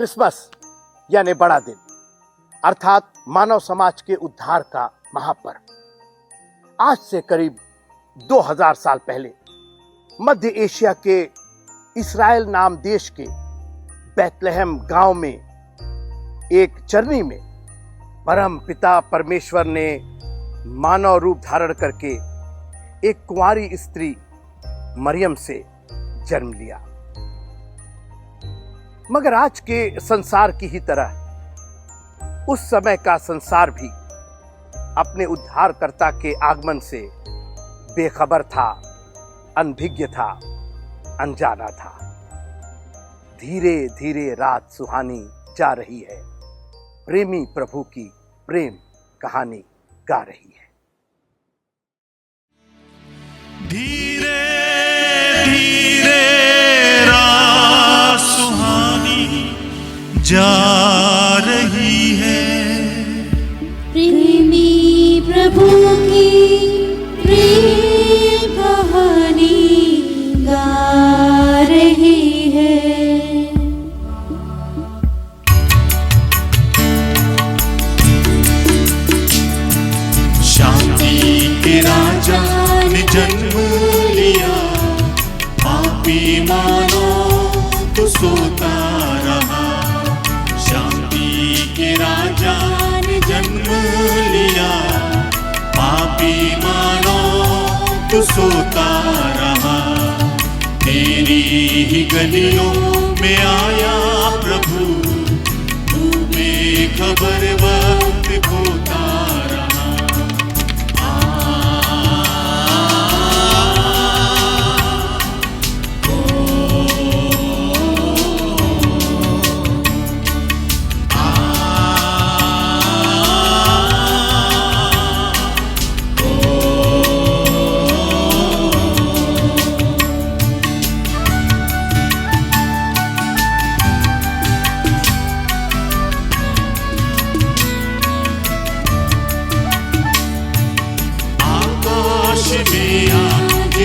Christmas यानी बड़ा दिन अर्थात मानव समाज के उद्धार का महापर्व आज से करीब 2000 साल पहले मध्य एशिया के इस्राएल नाम देश के बैतलहम गांव में एक चरनी में परम पिता परमेश्वर ने मानव रूप धारण करके एक कुंवारी स्त्री मरियम से जन्म लिया। मगर आज के संसार की ही तरह उस समय का संसार भी अपने उद्धारकर्ता के आगमन से बेखबर था, अनभिज्ञ था, अनजाना था। धीरे धीरे रात सुहानी जा रही है, प्रेमी प्रभु की प्रेम कहानी गा रही है। धीरे धीरे रात सुहानी जा रही है, प्रेमी प्रभु की प्रेम कहानी गा रही है। शांति के राजा ने जन्म लिया, पापी मानो तो सोता रहा। शांति के राजा ने जन्म लिया, पापी मानो तो सोता रहा। तेरी ही गलियों में आया प्रभु, तू बेखबर वक्त खोता रहा।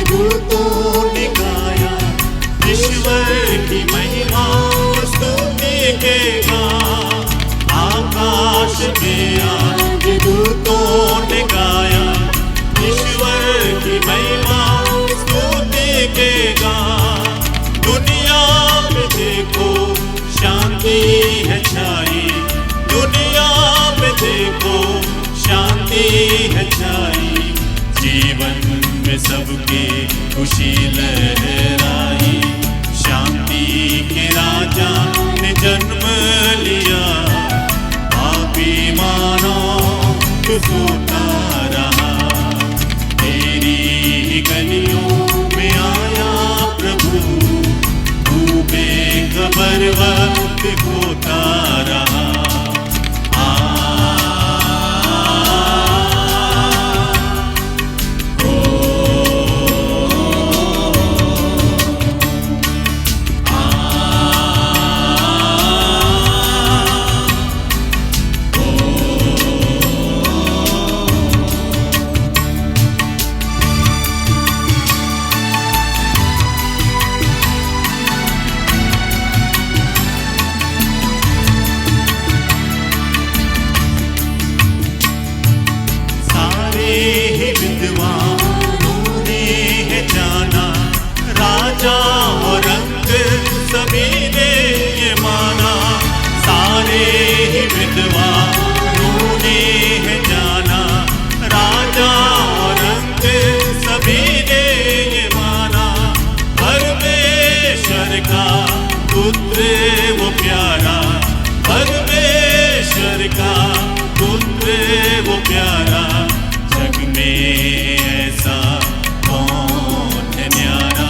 दूतों ने गाया, ईश्वर की महिमा स्तुति के गा। आकाश में आज दूतों ने गाया, ईश्वर की महिमा स्तुति के गा। दुनिया में देखो शांति है छाई, दुनिया में देखो शांति है छाई। जीवन में सबके खुशी लहराई, शांति के राजा ने जन्म लिया। पापी मानो तो सोता रहा, तेरी ही गलियों में आया प्रभु, तू बेखबर वक्त खोता रहा। वो प्यारा परमेश्वर का पुत्र वो प्यारा, जग में ऐसा कौन है न्यारा।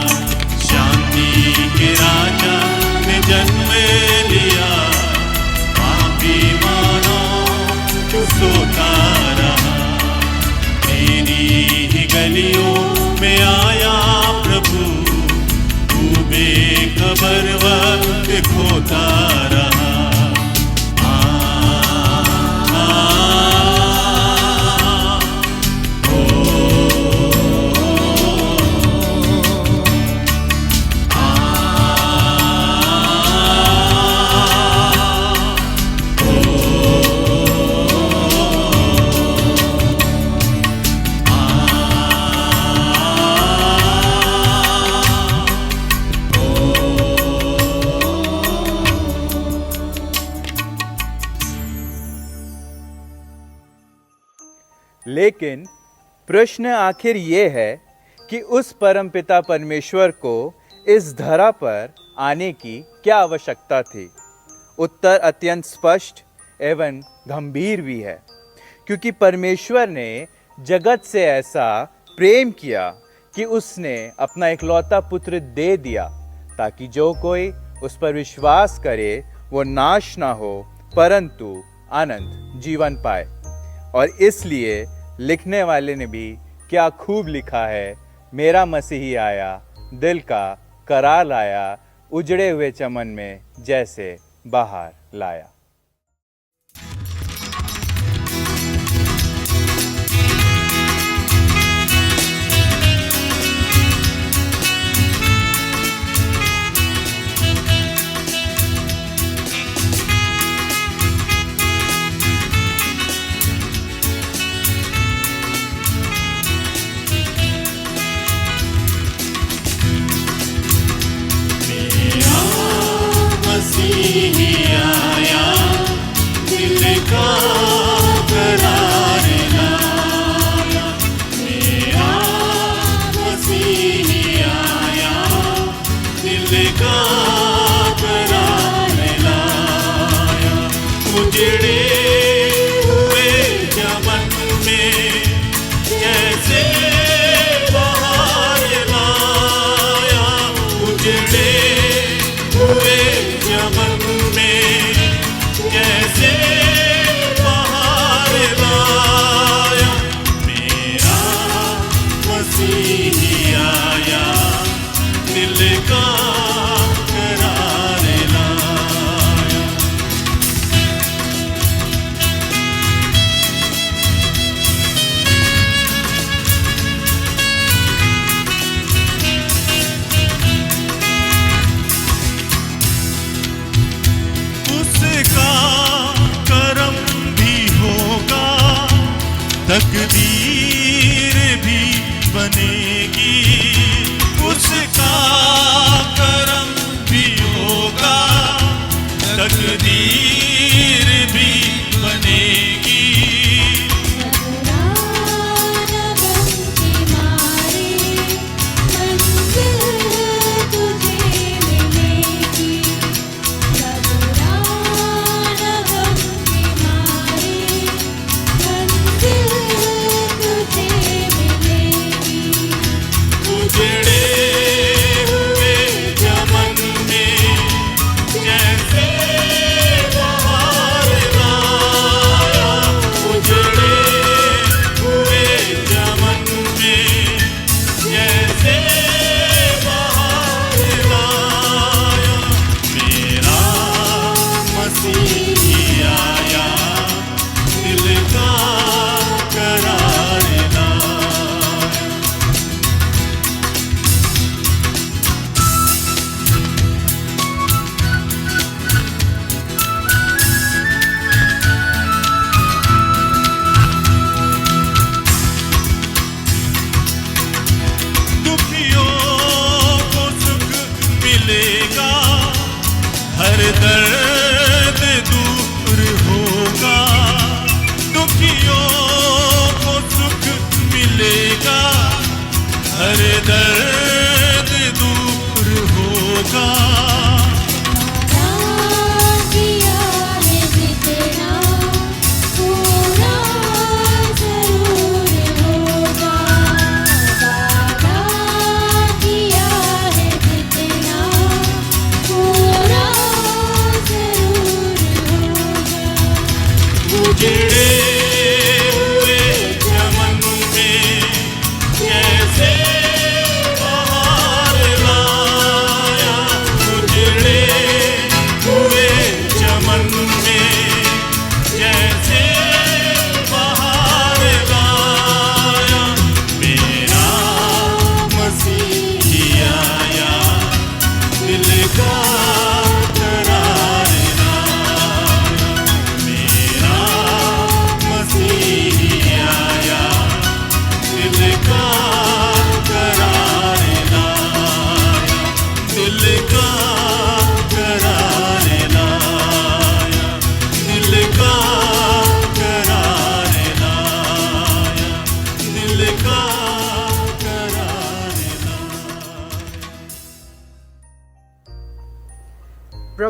शांति के राजा ने जन्म लिया, पापी मानो तो सोता रहा। तेरी ही गलियों में आया प्रभु, तू बेखबर वक्त खोता रहा। लेकिन प्रश्न आखिर ये है कि उस परमपिता परमेश्वर को इस धरा पर आने की क्या आवश्यकता थी। उत्तर अत्यंत स्पष्ट एवं गंभीर भी है, क्योंकि परमेश्वर ने जगत से ऐसा प्रेम किया कि उसने अपना इकलौता पुत्र दे दिया, ताकि जो कोई उस पर विश्वास करे वो नाश ना हो परंतु अनंत जीवन पाए। और इसलिए लिखने वाले ने भी क्या खूब लिखा है, मेरा मसीही आया, दिल का करार लाया, उजड़े हुए चमन में जैसे बाहर लाया। मसीही आया, दिल का करार लाया। मेरा मसीही आया, दिल का करार लाया। उजड़े हुए चमन में जैसे बाहर लाया। उजड़े हुए चमन में जैसे बाहर लाया। मेरा मसीही आया, दिल का करार लाया। उसका करम भी होगा, तकदीर भी बनेगी। उसका करम भी होगा, तकदीर भी बनेगी। उजड़े हुए चमन में जैसे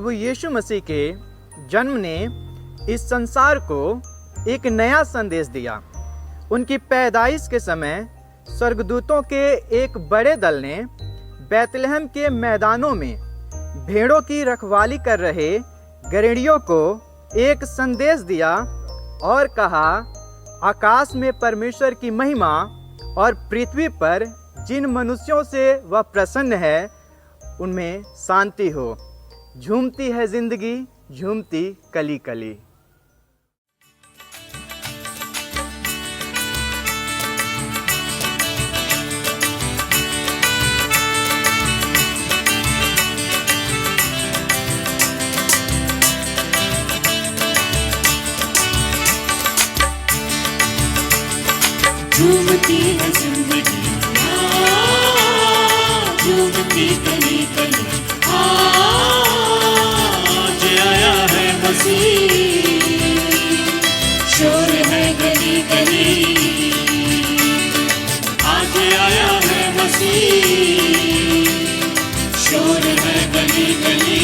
प्रभु यीशु मसीह के जन्म ने इस संसार को एक नया संदेश दिया। उनकी पैदाइश के समय स्वर्गदूतों के एक बड़े दल ने बैतलहम के मैदानों में भेड़ों की रखवाली कर रहे गड़ेड़ियों को एक संदेश दिया और कहा, आकाश में परमेश्वर की महिमा और पृथ्वी पर जिन मनुष्यों से वह प्रसन्न है उनमें शांति हो। झूमती है जिंदगी, झूमती कली कली। झूमती है जिंदगी, झूमती कली कली, आज आया है मसीह, शोर है गली गली, आज आया है मसीह, शोर है गली गली।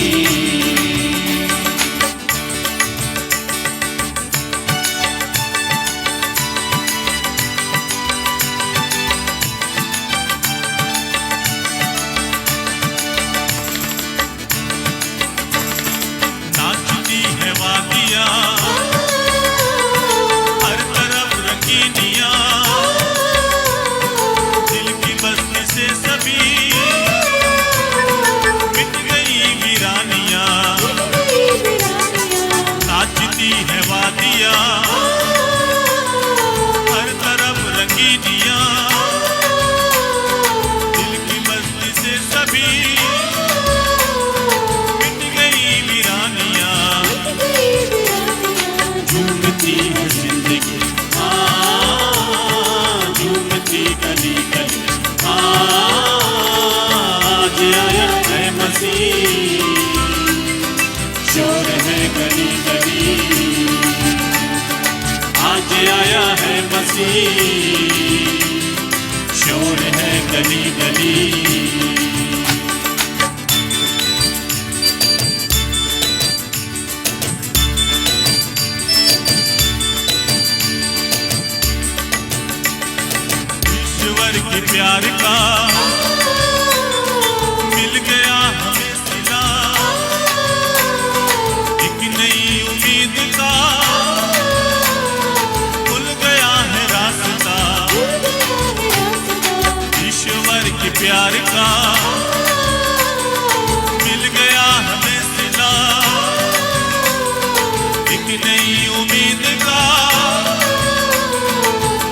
हर तरफ रंगीनियां, दिल की बस्ती से सभी मिट गई वीरानियां। नाचती है वादियां, हर तरफ रंगीनियां, दिल की बस्ती से सभी मिट गई वीरानियां। झूमती है जिंदगी, झूमती गली गली, आज आया है मसीह, शोर है गली गली, आज आया है मसीह, शोर है गली गली। के प्यार का मिल गया हमें सिला, एक नई उम्मीद का खुल गया है रास्ता। ईश्वर के प्यार का मिल गया हमें सिला, एक नई उम्मीद का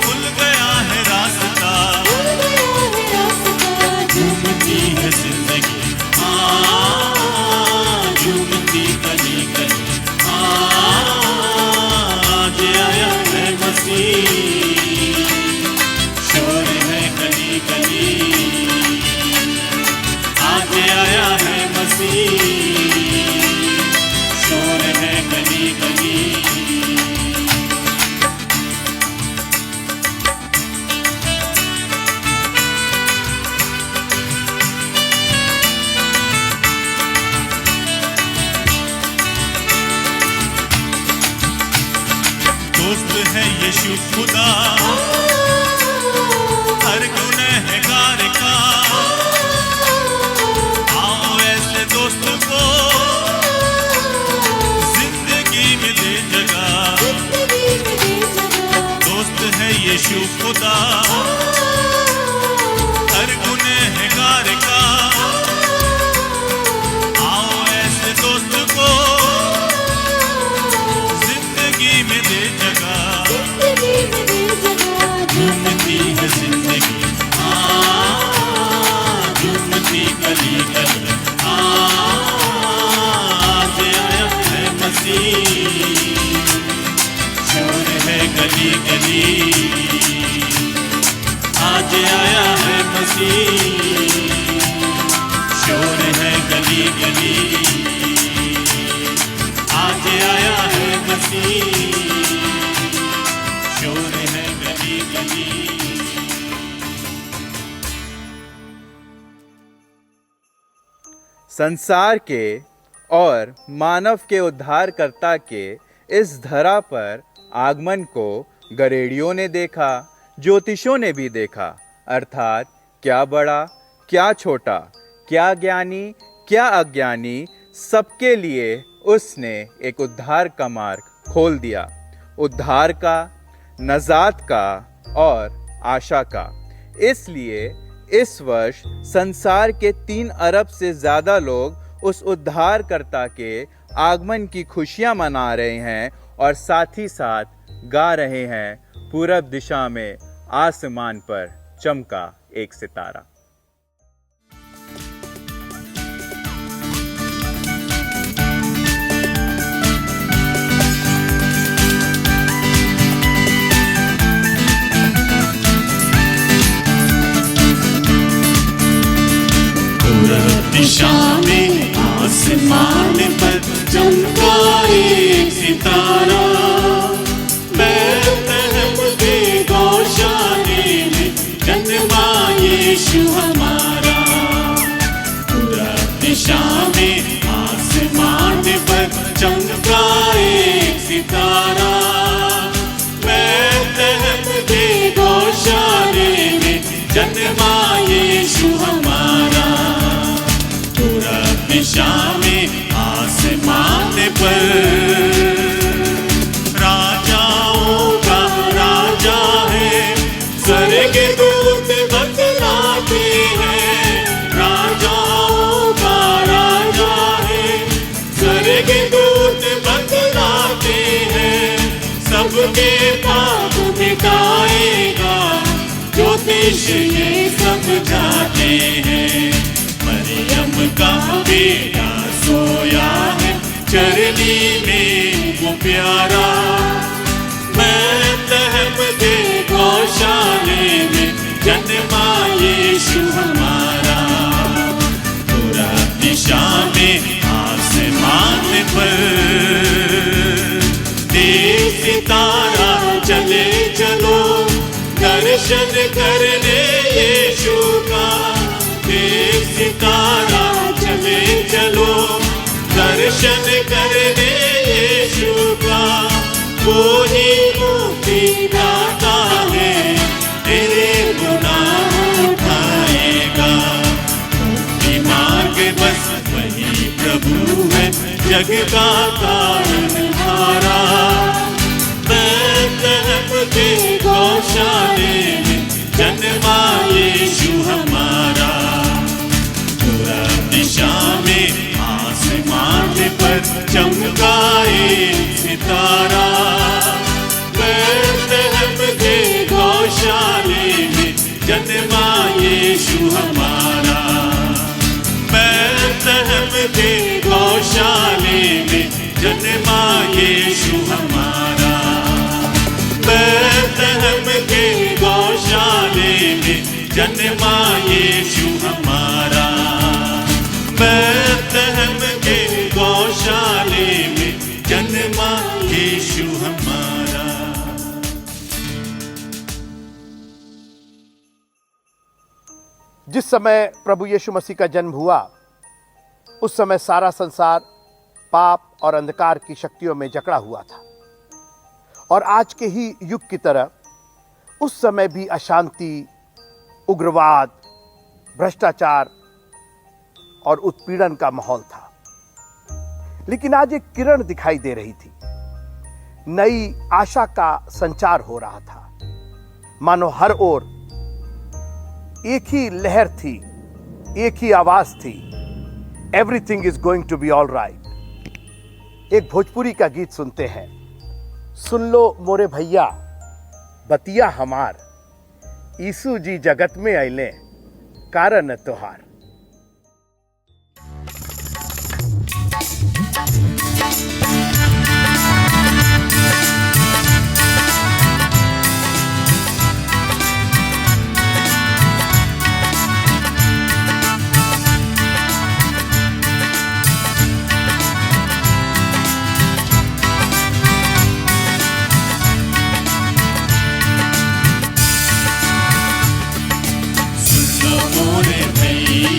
खुल गया है रास्ता। झूमती है जिंदगी, झूमती गली गली, आज आया है मसीह, शोर है गली गली, आज आया है मसीह, शोर है गली गली। दोस्त है यीशु खुदा, हर गुनहगार का, आओ ऐसे दोस्त को जिंदगी में दे जगह। दोस्त है यीशु खुदा, हर गुनहगार का, आओ ऐसे दोस्त को जिंदगी में दे जगह। झूमती है जिंदगी, झूमती गली गली, आज आया है मसीह, शोर है गली गली, आज आया है मसीह, शोर है गली गली, आज आया है मसीह, शोर है गली गली। संसार के और मानव के उद्धारकर्ता के इस धरा पर आगमन को गरेड़ियों ने देखा, ज्योतिषों ने भी देखा, अर्थात क्या बड़ा क्या छोटा, क्या ज्ञानी क्या अज्ञानी, सबके लिए उसने एक उद्धार का मार्ग खोल दिया, उद्धार का, नजात का और आशा का। इसलिए इस वर्ष संसार के 3 अरब से ज़्यादा लोग उस उद्धारकर्ता के आगमन की खुशियां मना रहे हैं और साथ ही साथ गा रहे हैं, पूरब दिशा में आसमान पर चमका एक सितारा। दिशा में आसमान पर चमका एक सितारा, बैतलहम के गौशाले में जन्मा यीशु हमारा। पूरब दिशा में आसमान पर चमका एक सितारा, बैतलहम के गौशाले में जन्मा यीशु हमारा। पूरब दिशा में आसमान पर राजाओं का राजा है, स्वर्ग दूत बतलाते हैं। राजाओं का राजा है, स्वर्ग दूत बतलाते हैं। सबके पाप मिटाएगा, ज्योतिष ये समझाते हैं। मरियम का बेटा सोया है, चरनी में वो प्यारा। बैतलहम के गौशाले में जन्मा यीशु हमारा। पूरब दिशा में आसमान पर देख सितारा चले चलो, दर्शन करने यीशु का। देख सितारा चले चलो, दर्शन करने यीशु का। वो ही मुक्ति दाता है, तेरे गुनाह उठाएगा। मुक्ति मार्ग बस वही प्रभु है, जग का तारनहारा। बैतलहम के गौशाले में जन्मा यीशु हमारा। पूरब दिशा में आसमान पर चमका एक सितारा, बैतलहम के गौशाले में जन्मा यीशु हमारा। बैतलहम के गौशाले में जन्मा यीशु हमारा। बैतलहम के गौशाले में जन्मा यीशु हमारा। बैतलहम के गौशाले में जन्मा यीशु हमारा। जिस समय प्रभु यीशु मसीह का जन्म हुआ, उस समय सारा संसार पाप और अंधकार की शक्तियों में जकड़ा हुआ था। और आज के ही युग की तरह उस समय भी अशांति, उग्रवाद, भ्रष्टाचार और उत्पीड़न का माहौल था। लेकिन आज एक किरण दिखाई दे रही थी, नई आशा का संचार हो रहा था। मानो हर ओर एक ही लहर थी, एक ही आवाज थी, everything is going to be all right. एक भोजपुरी का गीत सुनते हैं, सुन लो मोरे भैया बतिया हमार, यीशु जी जगत में अइले कारण तोहार। मोरे भैया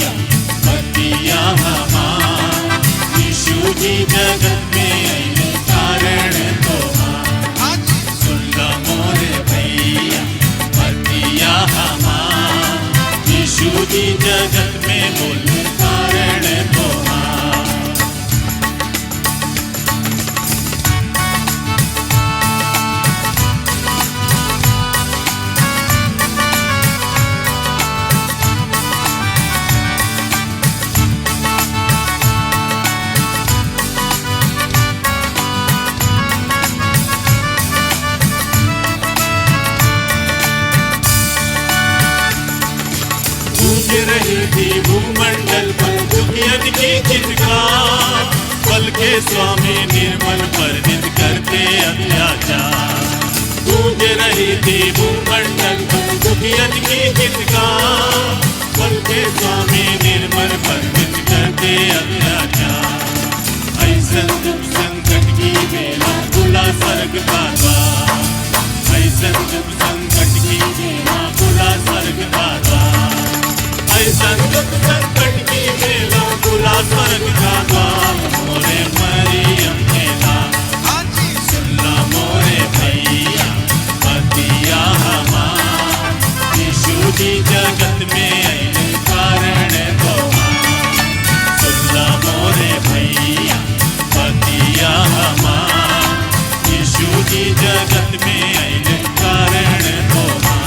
की चित्कार, पल के स्वामी निर्मल पर नित करते अत्याचार। गूंज रही थी भूमंडल दुखियन की चित्कार, पल के स्वामी निर्मल पर नित करते अत्याचार। ऐसन दुख संकट की बेला खुला स्वर्ग का द्वार, ऐसन दुख संकट की बेला खुला स्वर्ग का द्वार, ऐसन दुख संकट की बेला खुला स्वर्ग का द्वार। मोरे मरियम के लाल, सुनला मोरे भैया बतिया हमार, यीशु जी जगत में आइले कारण तोहार। सुनला मोरे भैया बतिया हमार, यीशु जी जगत में आइले कारण तोहार।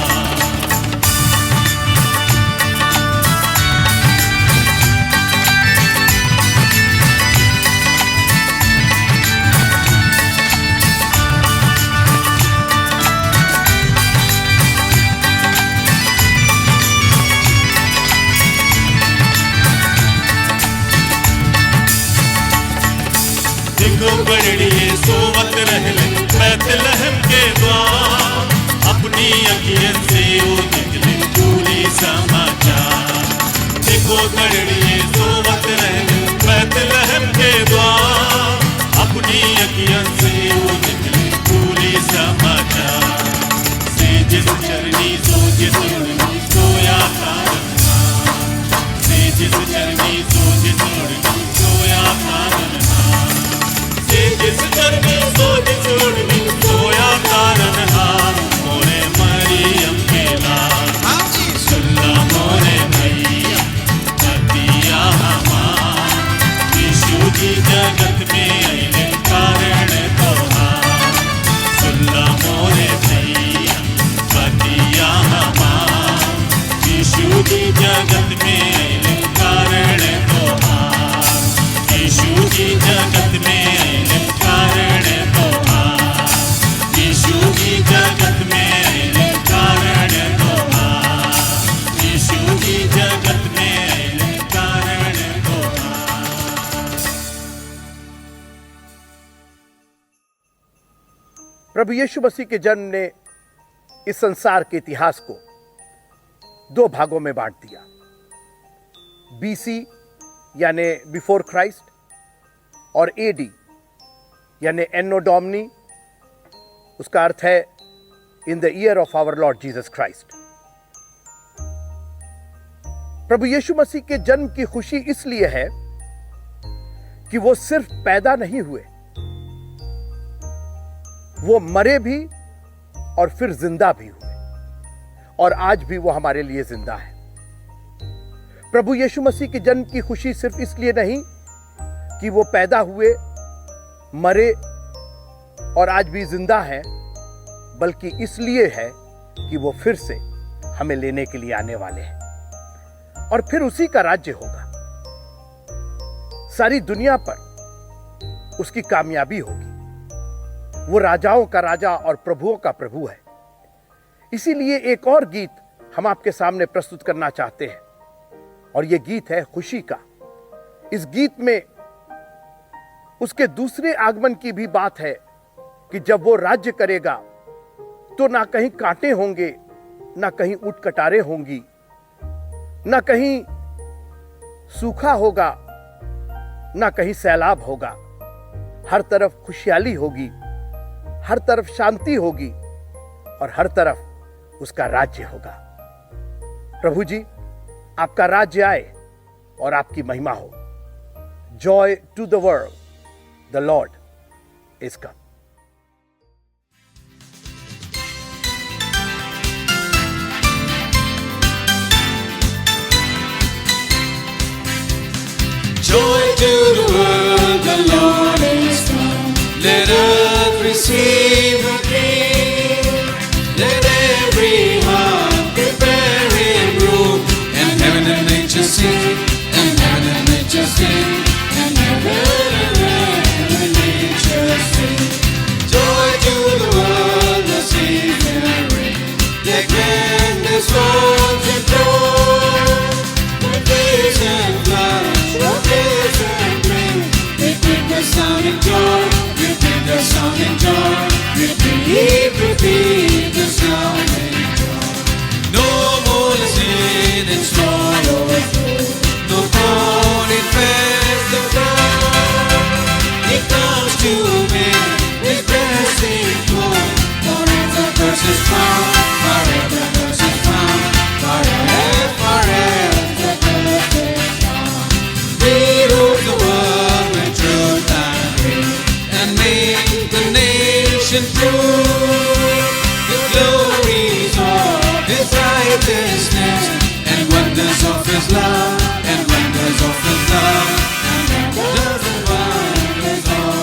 देखो गड़िए सोवत रहले बैतलहम के द्वार, अपनी अखियन से वो निकले पूरी समाचार। देखो गड़िए सोवत रहले बैतलहम के द्वार, अपनी अखियन से वो निकले पूरी समाचार। से जिस चरनी सो जिस उड़नी सोया तारनहार, से जिस चरनी सो जिस उड़नी सोया तारनहार, जिस चरनी सो जिस उड़नी सोया तारनहार। मोरे मरियम के लाल, सुनला मोरे भैया बतिया हमार, यीशु जी जगत में आइले कारण तोहार। सुनला मोरे भैया बतिया हमार, यीशु जी जगत में आइले कारण तोहार। यीशु जी जगत में आइले कारण तोहार, यीशु जी जगत में आइले कारण तोहार, यीशु जी जगत में आइले कारण तोहार। प्रभु यीशु मसीह के जन्म ने इस संसार के इतिहास को दो भागों में बांट दिया। बीसी यानी बिफोर क्राइस्ट और एडी यानी एनो डोमिनी, उसका अर्थ है in the year of our Lord Jesus Christ. प्रभु यीशु मसीह के जन्म की खुशी इसलिए है कि वो सिर्फ पैदा नहीं हुए, वो मरे भी और फिर जिंदा भी हुए, और आज भी वो हमारे लिए जिंदा है। प्रभु यीशु मसीह के जन्म की खुशी सिर्फ इसलिए नहीं कि वो पैदा हुए, मरे और आज भी जिंदा है, बल्कि इसलिए है कि वो फिर से हमें लेने के लिए आने वाले हैं और फिर उसी का राज्य होगा। सारी दुनिया पर उसकी कामयाबी होगी। वो राजाओं का राजा और प्रभुओं का प्रभु है। इसीलिए एक और गीत हम आपके सामने प्रस्तुत करना चाहते हैं, और ये गीत है खुशी का। इस गीत में उसके दूसरे आगमन की भी बात है कि जब वो राज्य करेगा तो ना कहीं कांटे होंगे, ना कहीं ऊंट कटारे होंगी, ना कहीं सूखा होगा, ना कहीं सैलाब होगा। हर तरफ खुशहाली होगी, हर तरफ शांति होगी और हर तरफ उसका राज्य होगा। प्रभु जी, आपका राज्य आए और आपकी महिमा हो। Joy to the world, the lord is come. Joy to the world, the Lord is come. Let earth receive her King. Let every heart prepare Him room. And heaven and nature sing, and heaven and nature sing, and heaven and nature sing. Joy to the world, the season ring. They can their songs and joy. The days and flowers, the days creation prove the glories of His righteousness and wonders of His love, and wonders of His love, and wonders of His love.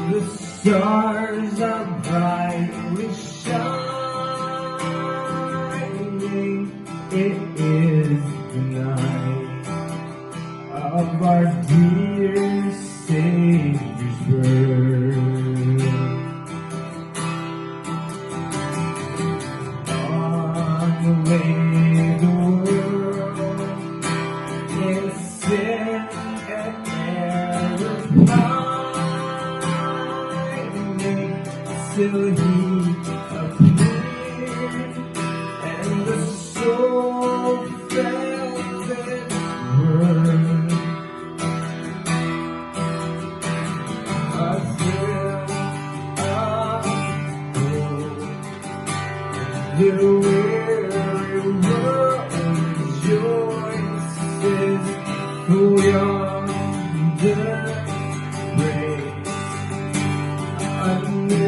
The stars are brightly shining. It is the night of our dear Savior's birth. On the way the world in sin and error till He appeared, and the soul felt His word. A thrill of hope, the weary world rejoices, for yonder breaks a new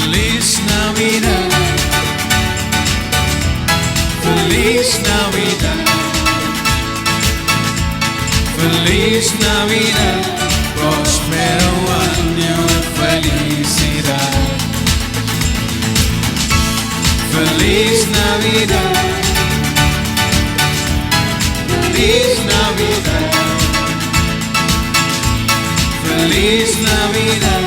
Feliz Navidad. Feliz Navidad. Feliz Navidad. Próspero año y felicidad. Feliz Navidad. Feliz Navidad. Feliz Navidad.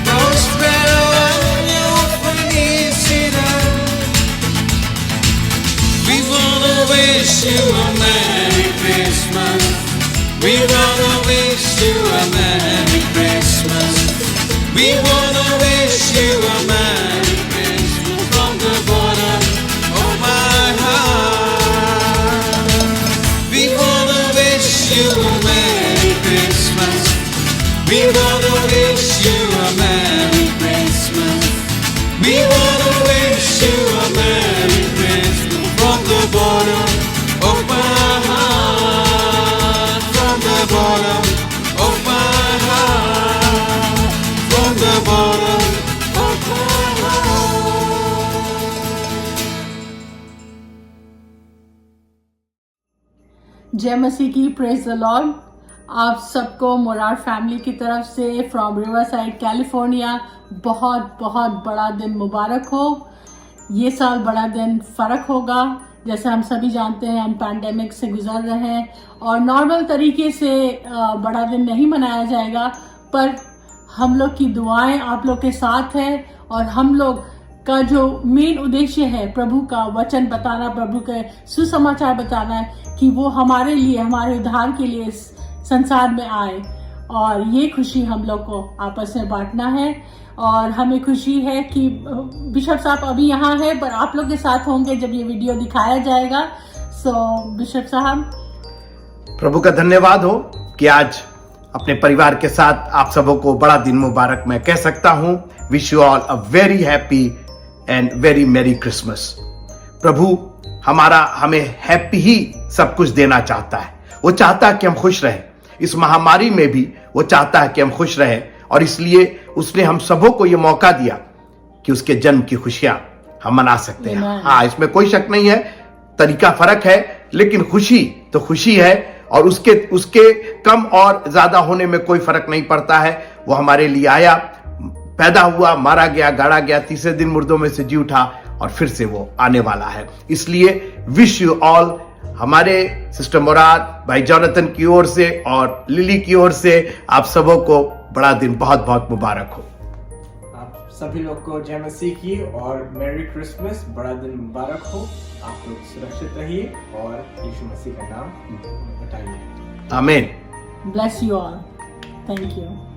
Próspero año y felicidad. We wanna wish you a Merry Christmas. We wanna wish you a Merry Christmas. We wanna wish you a Merry Christmas from the bottom of my heart. We wanna wish you a Merry Christmas. We wanna wish you a Merry Christmas. We wanna wish you a Merry Christmas from the bottom of my heart. From the bottom of my heart. From the bottom of my heart. जय मसीह की, praise the Lord. आप सबको Morar family की तरफ से from riverside California बहुत बहुत बड़ा दिन मुबारक हो। ये साल बड़ा दिन फ़र्क होगा। जैसे हम सभी जानते हैं, हम पैंडेमिक से गुजर रहे हैं और नॉर्मल तरीके से बड़ा दिन नहीं मनाया जाएगा, पर हम लोग की दुआएं आप लोग के साथ है और हम लोग का जो मेन उद्देश्य है प्रभु का वचन बताना, प्रभु के सुसमाचार बताना है कि वो हमारे लिए, हमारे उद्धार के लिए इस संसार में आए, और ये खुशी हम लोग को आपस में बांटना है। और हमें खुशी है कि बिशप साहब अभी यहाँ है, पर आप लोग के साथ होंगे जब ये वीडियो दिखाया जाएगा। सो बिशप साहब, प्रभु का धन्यवाद हो कि आज अपने परिवार के साथ आप सबों को बड़ा दिन मुबारक मैं कह सकता हूं। Wish you all a very happy and very merry Christmas. प्रभु हमें हैप्पी ही सब कुछ देना चाहता है। वो चाहता है कि हम खुश रहें। इस महामारी में भी वो चाहता है कि हम खुश रहें, और इसलिए उसने हम सबों को ये मौका दिया कि उसके जन्म की खुशियां हम मना सकते हैं। हाँ, इसमें कोई शक नहीं है, तरीका फर्क है, लेकिन खुशी तो खुशी है, और उसके कम और ज्यादा होने में कोई फर्क नहीं पड़ता है। वो हमारे लिए आया, पैदा हुआ, मारा गया, गाड़ा गया, तीसरे दिन मुर्दों में से जी उठा, और फिर से वो आने वाला है। इसलिए विश यू ऑल, हमारे सिस्टर मोरार, भाई जोनाथन की ओर से और लिली की ओर से आप सबों को बड़ा दिन बहुत बहुत मुबारक हो। आप सभी लोग को जय मसीह की और मैरी क्रिसमस, बड़ा दिन मुबारक हो। आप लोग सुरक्षित रहिए और यीशु मसीह का नाम बताइए। आमीन। Bless you all, thank you.